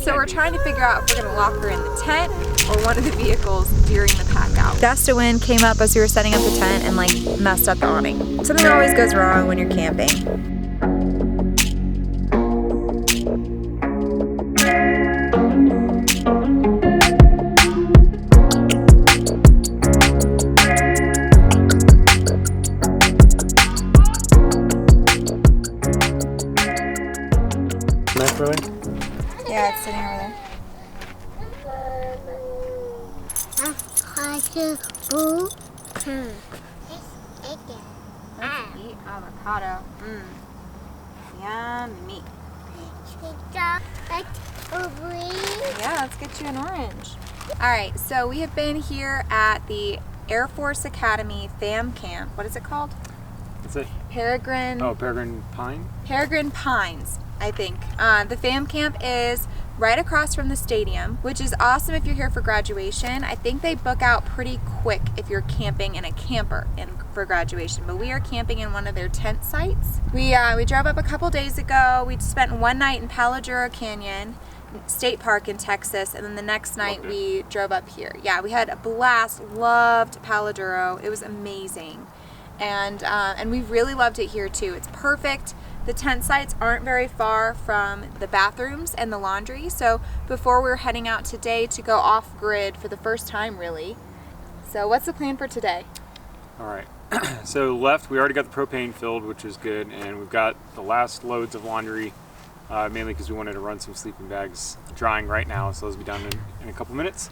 So we're trying to figure out if we're gonna lock her in the tent or one of the vehicles during the pack out. Gust of wind came up as we were setting up the tent and like messed up the awning. Something always goes wrong when you're camping. Yeah, it's sitting over there. Let's eat avocado. Yummy. Yeah, let's get you an orange. All right, so we have been here at the Air Force Academy FAM camp. What is it called? What's it? Peregrine. Oh, Peregrine Pine? Peregrine Pines, I think. The FAM camp is right across from the stadium, which is awesome if you're here for graduation. I think they book out pretty quick if you're camping in a camper for graduation, but we are camping in one of their tent sites. We drove up a couple days ago. We spent one night in Palo Duro Canyon State Park in Texas, and then the next night we drove up here. Yeah, we had a blast. Loved Palo Duro. It was amazing. And we really loved it here too. It's perfect. The tent sites aren't very far from the bathrooms and the laundry. So before we're heading out today to go off grid for the first time really. So what's the plan for today? All right. So left, we already got the propane filled, which is good. And we've got the last loads of laundry, mainly because we wanted to run some sleeping bags drying right now. So those will be done in a couple minutes.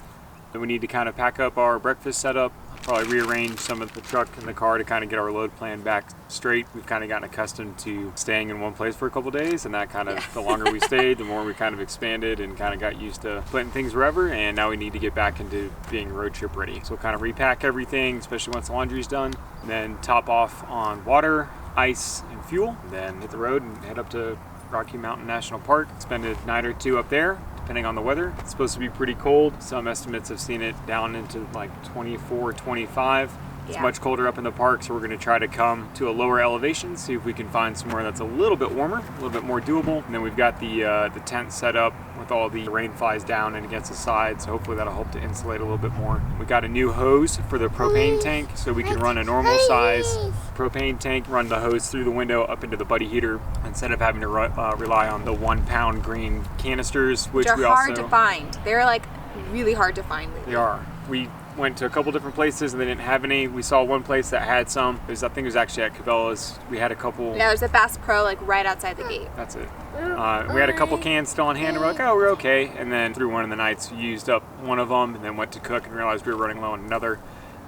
Then we need to kind of pack up our breakfast setup, probably rearrange some of the truck and the car to kind of get our load plan back straight. We've kind of gotten accustomed to staying in one place for a couple days, and that kind of, the longer we stayed, the more we kind of expanded and kind of got used to putting things wherever, and now we need to get back into being road trip ready. So we'll kind of repack everything, especially once the laundry's done, and then top off on water, ice, and fuel, and then hit the road and head up to Rocky Mountain National Park, spend a night or two up there, depending on the weather. It's supposed to be pretty cold. Some estimates have seen it down into like 24, 25. It's much colder up in the park, so we're going to try to come to a lower elevation, see if we can find somewhere that's a little bit warmer, a little bit more doable. And then we've got the tent set up with all the rain flies down and against the side, so hopefully that'll help to insulate a little bit more. We got a new hose for the propane tank, so we can run a normal size propane tank, run the hose through the window up into the buddy heater instead of having to rely on the 1 pound green canisters, which are hard to find. They're like really hard to find lately. They are. We went to a couple different places and they didn't have any. We saw one place that had some. I think it was actually at Cabela's. We had a couple. Yeah, there's a Bass Pro like right outside the gate. That's it. We had a couple cans still on hand and we're like, oh, we're okay. And then through one of the nights, we used up one of them and then went to cook and realized we were running low on another.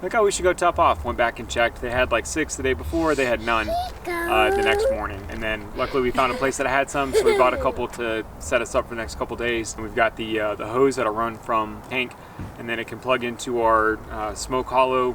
Like, oh, we should go top off. Went back and checked. They had like 6 the day before. They had none the next morning. And then luckily we found a place that had some, so we bought a couple to set us up for the next couple days. And we've got the hose that'll run from tank, and then it can plug into our Smoke Hollow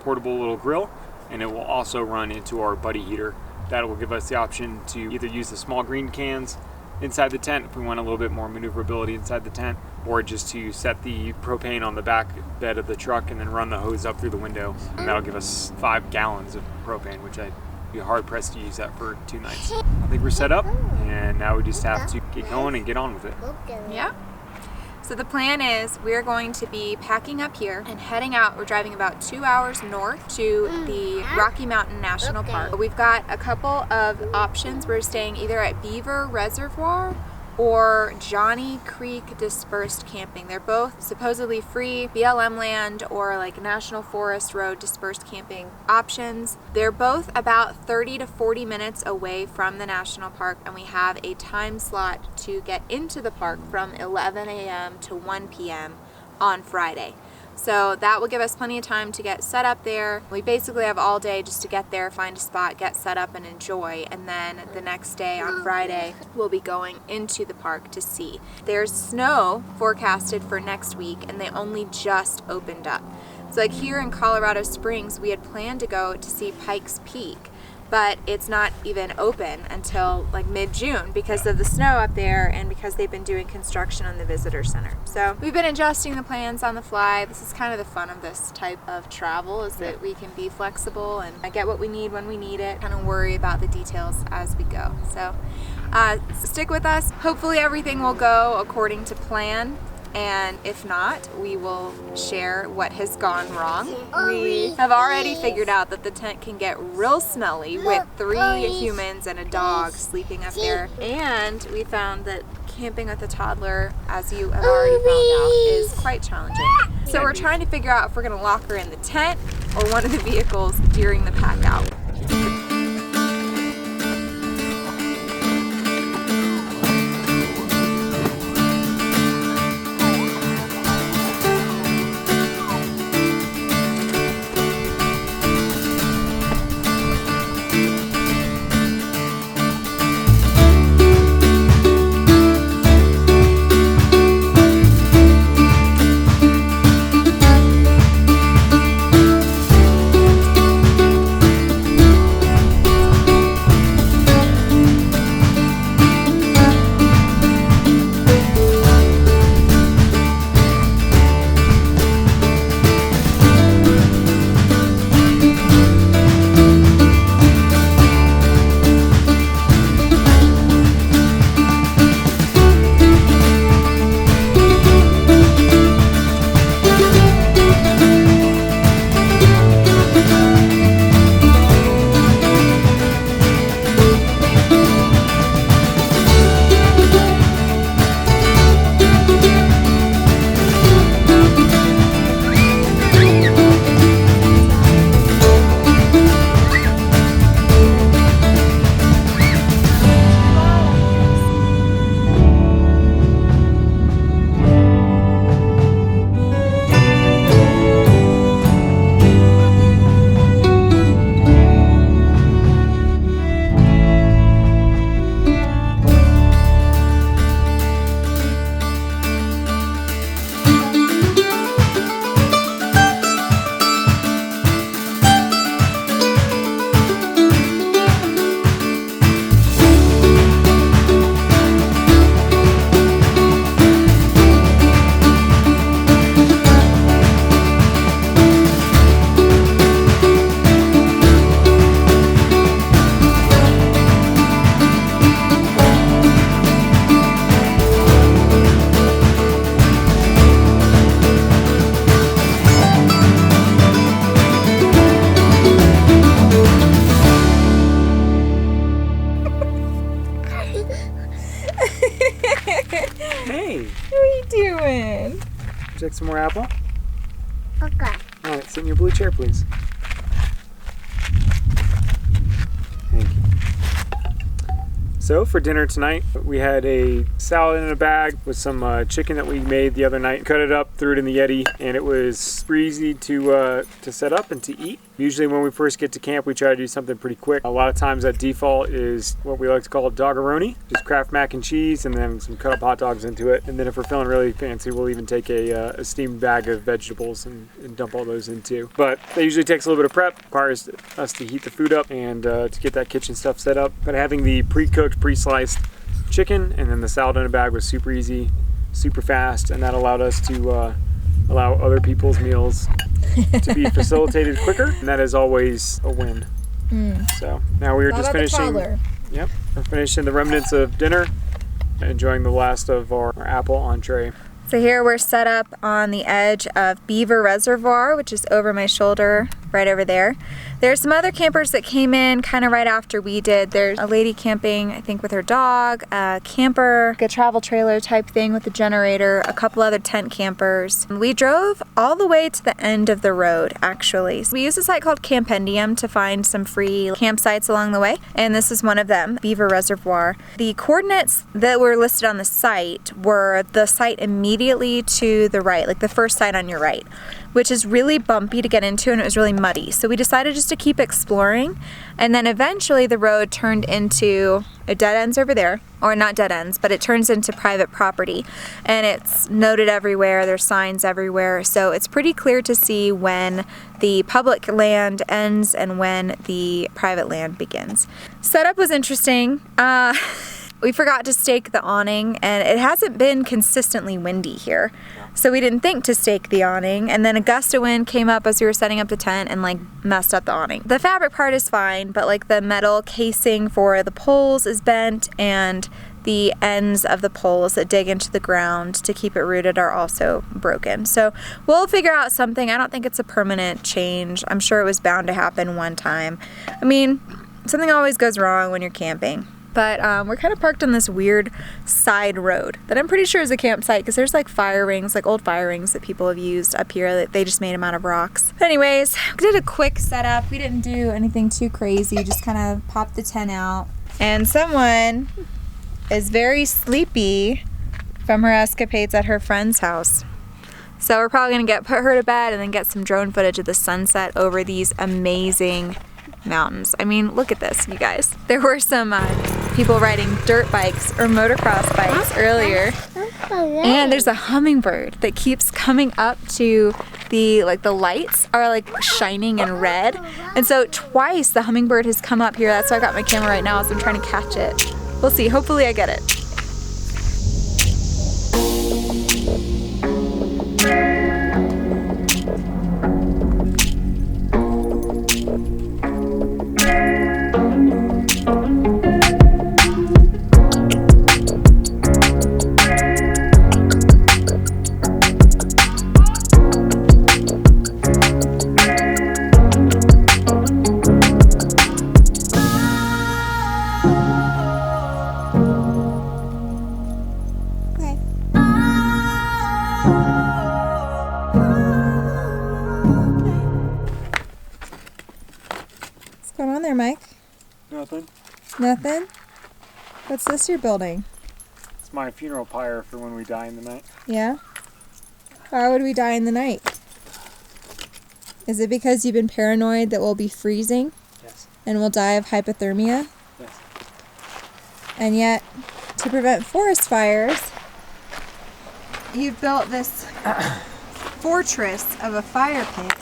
portable little grill, and it will also run into our buddy heater. That will give us the option to either use the small green cans inside the tent if we want a little bit more maneuverability inside the tent, or just to set the propane on the back bed of the truck and then run the hose up through the window, and that'll give us 5 gallons of propane, which I'd be hard pressed to use that for 2 nights. I think we're set up, and now we just have to get going and get on with it. Yeah. So the plan is we're going to be packing up here and heading out. We're driving about 2 hours north to the Rocky Mountain National Park. We've got a couple of options. We're staying either at Beaver Reservoir or Johnny Creek Dispersed Camping. They're both supposedly free BLM land or like National Forest Road dispersed camping options. They're both about 30 to 40 minutes away from the national park, and we have a time slot to get into the park from 11 a.m. to 1 p.m. on Friday. So that will give us plenty of time to get set up there. We basically have all day just to get there, find a spot, get set up and enjoy. And then the next day on Friday, we'll be going into the park to see. There's snow forecasted for next week and they only just opened up. So like here in Colorado Springs, we had planned to go to see Pikes Peak, but it's not even open until like mid-June because of the snow up there and because they've been doing construction on the visitor center. So we've been adjusting the plans on the fly. This is kind of the fun of this type of travel, is that we can be flexible and get what we need when we need it, kind of worry about the details as we go. So stick with us. Hopefully everything will go according to plan. And if not, we will share what has gone wrong. We have already figured out that the tent can get real smelly with 3 humans and a dog sleeping up there. And we found that camping with a toddler, as you have already found out, is quite challenging. So we're trying to figure out if we're going to lock her in the tent or one of the vehicles during the pack out. Hey! What are you doing? Would you like some more apple? Okay. Alright, sit in your blue chair, please. Thank you. So for dinner tonight, we had a salad in a bag with some chicken that we made the other night. Cut it up, threw it in the Yeti, and it was super easy to set up and to eat. Usually when we first get to camp, we try to do something pretty quick. A lot of times that default is what we like to call doggeroni, just Kraft mac and cheese and then some cut up hot dogs into it. And then if we're feeling really fancy, we'll even take a steamed bag of vegetables and dump all those in too. But that usually takes a little bit of prep, requires us to heat the food up and to get that kitchen stuff set up. But having the pre-cooked, pre-sliced chicken and then the salad in a bag was super easy, super fast, and that allowed us to allow other people's meals to be facilitated quicker, and that is always a win. So now we are just finishing. Yep, we're finishing the remnants of dinner, enjoying the last of our apple entree. So here we're set up on the edge of Beaver Reservoir, which is over my shoulder, right over there. There's some other campers that came in kind of right after we did. There's a lady camping, I think, with her dog, a camper, a travel trailer type thing with a generator, a couple other tent campers. We drove all the way to the end of the road, actually. So we used a site called Campendium to find some free campsites along the way, and this is one of them, Beaver Reservoir. The coordinates that were listed on the site were the site immediately to the right, like the first site on your right. which is really bumpy to get into and it was really muddy. So we decided just to keep exploring, and then eventually the road turned into a dead ends over there, or not dead ends, but it turns into private property, and it's noted everywhere, there's signs everywhere, so it's pretty clear to see when the public land ends and when the private land begins. Setup was interesting. We forgot to stake the awning, and it hasn't been consistently windy here. So we didn't think to stake the awning, and then a gust of wind came up as we were setting up the tent and like messed up the awning. The fabric part is fine, but like the metal casing for the poles is bent, and the ends of the poles that dig into the ground to keep it rooted are also broken. So we'll figure out something. I don't think it's a permanent change. I'm sure it was bound to happen one time. I mean, something always goes wrong when you're camping. But we're kind of parked on this weird side road that I'm pretty sure is a campsite because there's like fire rings, like old fire rings that people have used up here that they just made them out of rocks. But anyways, we did a quick setup. We didn't do anything too crazy, just kind of popped the tent out. And someone is very sleepy from her escapades at her friend's house. So we're probably gonna put her to bed and then get some drone footage of the sunset over these amazing mountains. I mean, look at this, you guys. There were some people riding dirt bikes or motocross bikes earlier, and there's a hummingbird that keeps coming up to the lights are like shining in red, and so twice the hummingbird has come up here. That's why I got my camera right now, so I'm trying to catch it. We'll see. Hopefully I get it. What's going on there, Mike? Nothing. Nothing? What's this you're building? It's my funeral pyre for when we die in the night. Yeah? Why would we die in the night? Is it because you've been paranoid that we'll be freezing? Yes. And we'll die of hypothermia? Yes. And yet, to prevent forest fires, you've built this fortress of a fire pit.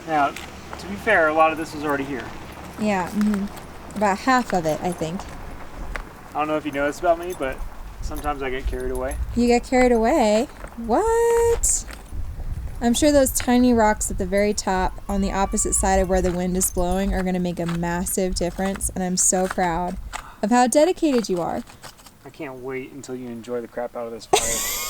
Now, to be fair, a lot of this was already here. Yeah, about half of it, I think. I don't know if you know this about me, but sometimes I get carried away. You get carried away? What? I'm sure those tiny rocks at the very top on the opposite side of where the wind is blowing are going to make a massive difference, and I'm so proud of how dedicated you are. I can't wait until you enjoy the crap out of this fire.